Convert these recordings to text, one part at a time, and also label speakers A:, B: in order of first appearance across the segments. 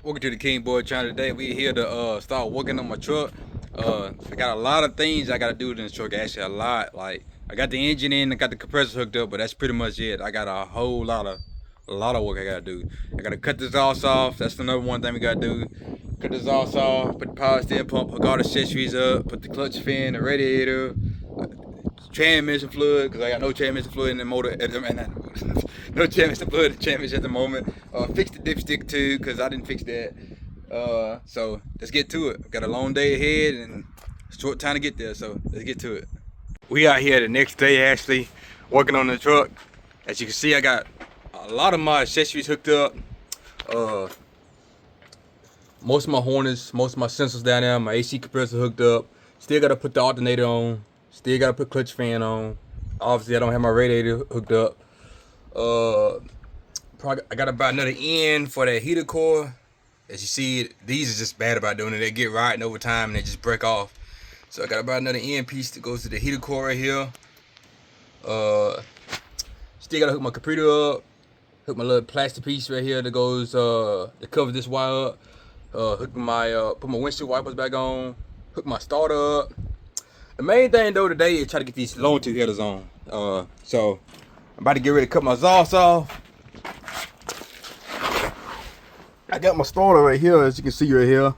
A: Welcome to the King Boy channel. Today we here to start working on my truck. I got a lot of things I gotta do in this truck. Actually, a lot. Like I got the engine in, I got the compressor hooked up, but that's pretty much it. I got a lot of work I gotta do. I gotta cut this exhaust off. That's another one thing we gotta do. Cut the exhaust off, put the power steering pump, hook all the accessories up, put the clutch fin, the radiator, transmission fluid, because I got no transmission fluid in the motor. No transmission fluid in the transmission at the moment. Fix the dipstick too, because I didn't fix that. So let's get to it. Got a long day ahead and a short time to get there, so let's get to it. We out here the next day actually, working on the truck. As you can see, I got a lot of my accessories hooked up. Most of my harness, most of my sensors down there, my AC compressor hooked up. Still gotta put the alternator on. Still gotta put clutch fan on. Obviously, I don't have my radiator hooked up. I got about another end for that heater core. As you see, these are just bad about doing it. They get riding over time and they just break off. So I got about another end piece that goes to the heater core right here. Still gotta hook my computer up. Hook my little plastic piece right here that goes that covers this wire up. Hook my put my windshield wipers back on. Hook my starter up. The main thing though today is try to get these Longtube headers on. So I'm about to get ready to cut my exhaust off. I got my starter right here, as you can see right here.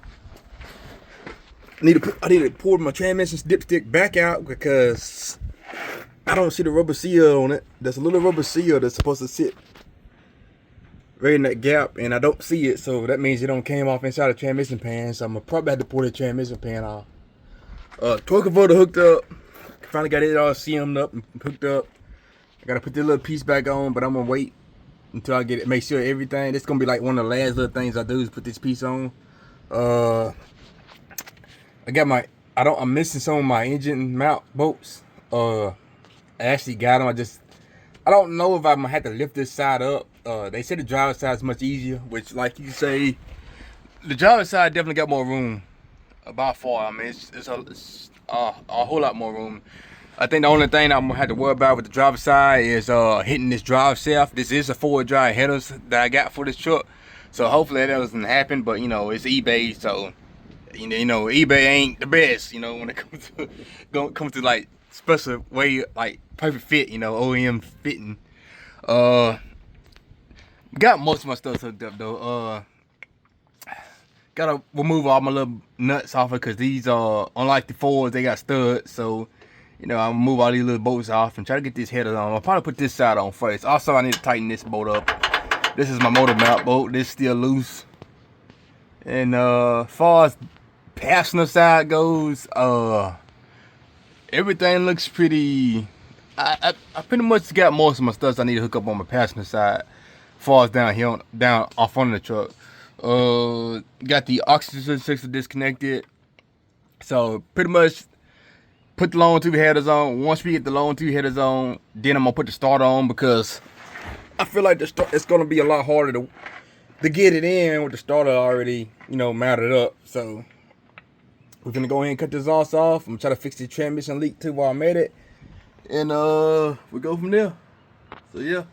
A: I need to pull my transmission dipstick back out because I don't see the rubber seal on it. There's a little rubber seal that's supposed to sit right in that gap, and I don't see it, so that means it don't came off inside the transmission pan. So I'm gonna probably have to pull the transmission pan off. Torque converter hooked up. Finally got it all seamed up and hooked up. I gotta put this little piece back on, but I'm gonna wait until I get it. Make sure everything. This is gonna be like one of the last little things I do is put this piece on. I got my. I'm missing some of my engine mount bolts. I actually got them. I don't know if I'm gonna have to lift this side up. They said the driver's side is much easier, which, like you say, the driver's side definitely got more room. By far, I mean, it's a whole lot more room. I think the only thing I'm gonna have to worry about with the driver's side is hitting this drive shaft. This is a forward drive headers that I got for this truck, so hopefully that doesn't happen. But you know, it's eBay, so you know eBay ain't the best. You know, when it comes to like special way, like perfect fit. You know, OEM fitting. Got most of my stuff hooked up though. Gotta remove all my little nuts off it because these are, unlike the Fords, they got studs. So, you know, I'll move all these little bolts off and try to get this header on. I'll probably put this side on first. Also, I need to tighten this bolt up. This is my motor mount bolt. This is still loose. And as far as passenger side goes, everything looks pretty. I pretty much got most of my stuff I need to hook up on my passenger side. As far as down here, down off on the truck. Got the oxygen sensor disconnected, so pretty much put the Longtube headers on. Once we get the Longtube headers on, then I'm gonna put the starter on because I feel like it's gonna be a lot harder to get it in with the starter already, you know, mounted up. So we're gonna go ahead and cut this exhaust off. I'm gonna try to fix the transmission leak too while I'm at it, and we go from there. So yeah.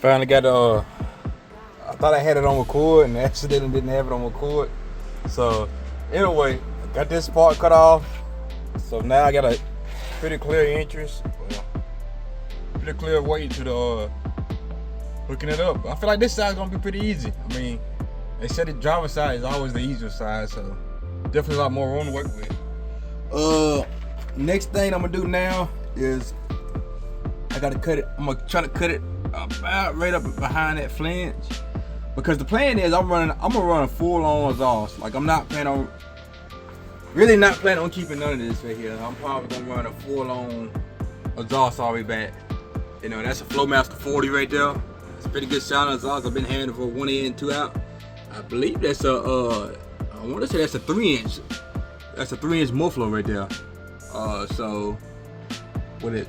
A: Finally got I thought I had it on record and accidentally didn't have it on record. So anyway, got this part cut off. So now I got a pretty clear entrance, pretty clear way to the hooking it up. I feel like this side's gonna be pretty easy. I mean, they said the driver's side is always the easier side, so definitely a lot more room to work with. next thing I'm gonna do now is I gotta cut it. I'm gonna try to cut it about right up behind that flange, because the plan is I'm gonna run a full-on exhaust. Like I'm not planning on, really not planning on keeping none of this right here. I'm probably gonna run a full-on exhaust all the way back. You know, that's a Flowmaster 40 right there. It's a pretty good sound exhaust. I've been having it for 1 in, 2 out. I believe that's a I want to say that's a 3-inch. That's a 3-inch muffler right there. So with it,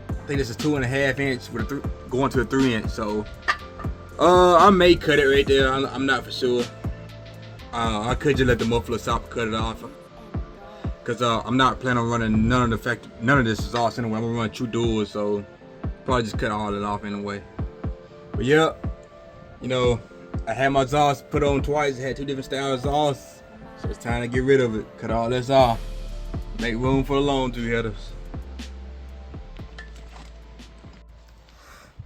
A: I think this is 2.5 inch with a going to a 3-inch. So I may cut it right there. I'm not for sure. I could just let the muffler stop and cut it off, cause I'm not planning on running none of this exhaust anyway. I'm gonna run 2 duals, so probably just cut all of it off anyway. But yeah, you know, I had my exhaust put on twice. I had 2 different style exhausts, so it's time to get rid of it. Cut all this off. Make room for the Longtube headers.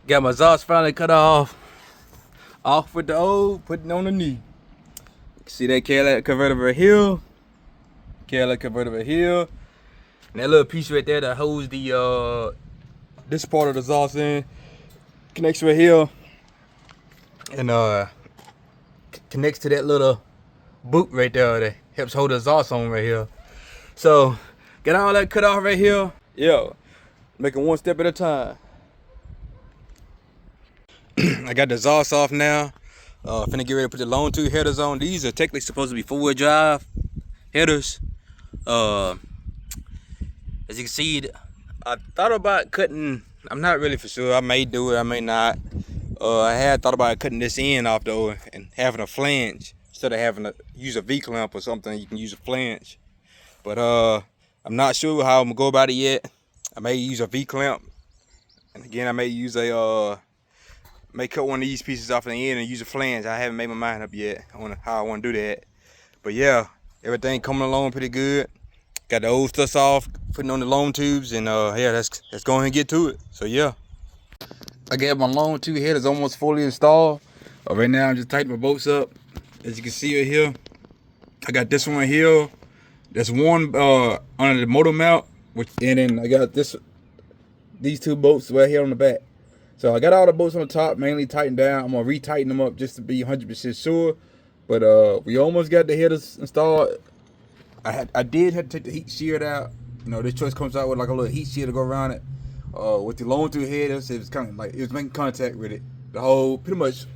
A: Got my exhaust finally cut off. Off with the old, putting on the new. You can see that catalytic converter right here. Catalytic converter right here. And that little piece right there that holds the this part of the exhaust in connects right here. And connects to that little boot right there that helps hold the exhaust on right here. So get all that cut off right here. Yo, making one step at a time. I got the exhaust off now. Finna get ready to put the Longtube headers on. These are technically supposed to be 4-wheel drive headers. As you can see, I thought about cutting. I'm not really for sure. I may do it, I may not. I had thought about cutting this end off though and having a flange instead of having to use a V-clamp or something. You can use a flange, but I'm not sure how I'm gonna go about it yet. I may use a V-clamp, and again I may use a may cut one of these pieces off the end and use a flange. I haven't made my mind up yet on how I want to do that. But yeah, everything coming along pretty good. Got the old stuff off, putting on the Longtubes, and yeah, let's go ahead and get to it. So yeah, I got my Longtube headers almost fully installed. Right now I'm just tightening my bolts up. As you can see right here, I got this one right here. There's one under the motor mount, and then I got these 2 bolts right here on the back. So I got all the bolts on the top mainly tightened down. I'm gonna re-tighten them up just to be 100% sure. But we almost got the headers installed. I did have to take the heat shield out. You know, this choice comes out with like a little heat shield to go around it. With the Longtube headers, it was kind of like it was making contact with it. The whole pretty much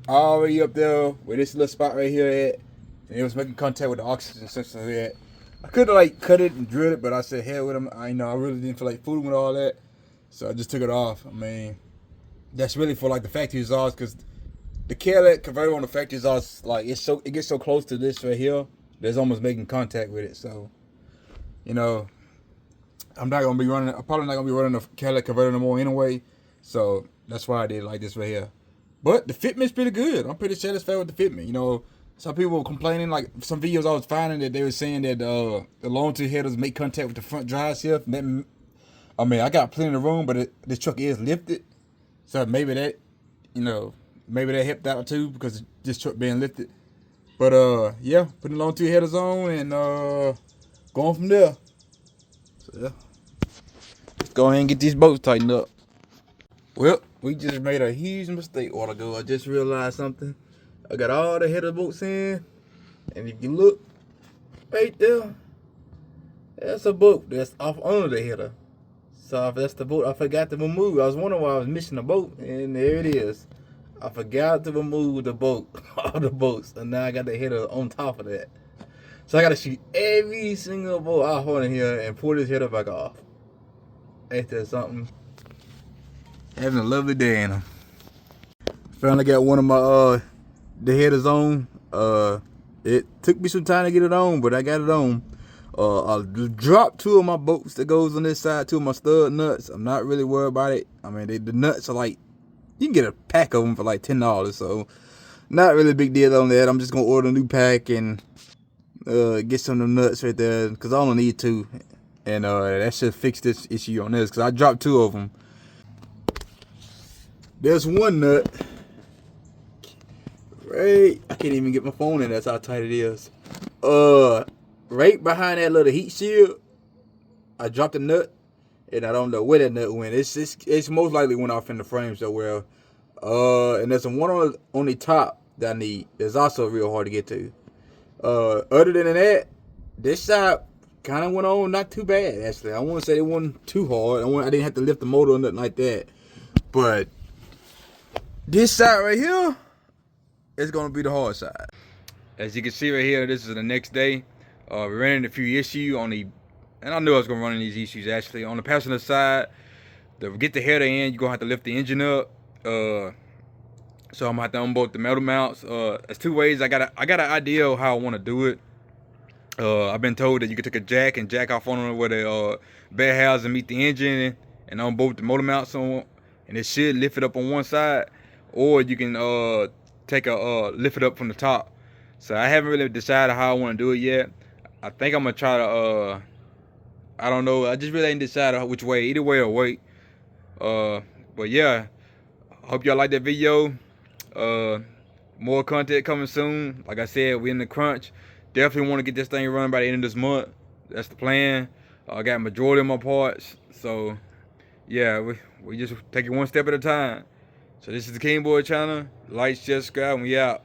A: all the way up there where this little spot right here at, and it was making contact with the oxygen sensor here. I could have like cut it and drilled it, but I said hell with them. I really didn't feel like fooling with all that, so I just took it off. I mean, that's really for like the factory exhaust, because the catalytic converter on the factory exhaust, like it gets so close to this right here, that's almost making contact with it. So, you know, I'm probably not gonna be running the catalytic converter no more anyway. So that's why I did it like this right here. But the fitment's pretty good. I'm pretty satisfied with the fitment. You know, some people were complaining, like some videos I was finding that they were saying that the Longtube headers make contact with the front drive shaft. I mean, I got plenty of room, but this truck is lifted. So maybe that, you know, maybe that helped out too, because this truck being lifted. But yeah, putting the Longtube headers on and going from there. So yeah, let's go ahead and get these bolts tightened up. Well, we just made a huge mistake a while ago. I just realized something. I got all the header bolts in, and if you look right there, that's a bolt that's off under the header. So if that's the bolt I forgot to remove. I was wondering why I was missing the bolt, and there it is. I forgot to remove the bolt, all the bolts, and now I got the header on top of that. So I gotta shoot every single bolt off on here and pull this header back off. Ain't that something? Having a lovely day in them. Finally got one of my the headers on. It took me some time to get it on, but I got it on. I dropped 2 of my bolts that goes on this side, 2 of my stud nuts. I'm not really worried about it. I mean, the nuts are like, you can get a pack of them for like $10, so not really a big deal on that. I'm just gonna order a new pack and get some of them nuts right there, because I only need 2, and that should fix this issue on this, because I dropped 2 of them. There's one nut right, I can't even get my phone in, that's how tight it is. Right behind that little heat shield, I dropped the nut, and I don't know where that nut went. It's most likely went off in the frame somewhere. And there's one on the top that I need. That's also real hard to get to. Other than that, this shot kind of went on not too bad, actually. I want to say it wasn't too hard. I didn't have to lift the motor or nothing like that. But this side right here is going to be the hard side. As you can see right here, this is the next day. We ran into a few issues on the, and I knew I was going to run into these issues actually. On the passenger side, to get the header in, you're going to have to lift the engine up. So I'm going to have to unbolt the metal mounts. There's two ways. I got an idea of how I want to do it. I've been told that you can take a jack and jack off on it where the bed housing meet the engine and unbolt the motor mounts on, and it should lift it up on one side. Or you can take lift it up from the top. So I haven't really decided how I want to do it yet. I think I'm gonna try to I don't know. I just really ain't decided which way. Either way or wait. But yeah, hope y'all like that video. More content coming soon. Like I said, we're in the crunch. Definitely want to get this thing running by the end of this month. That's the plan. I got majority of my parts. So yeah, we just take it one step at a time. So this is the King Boy channel. Like, share, subscribe, and we out.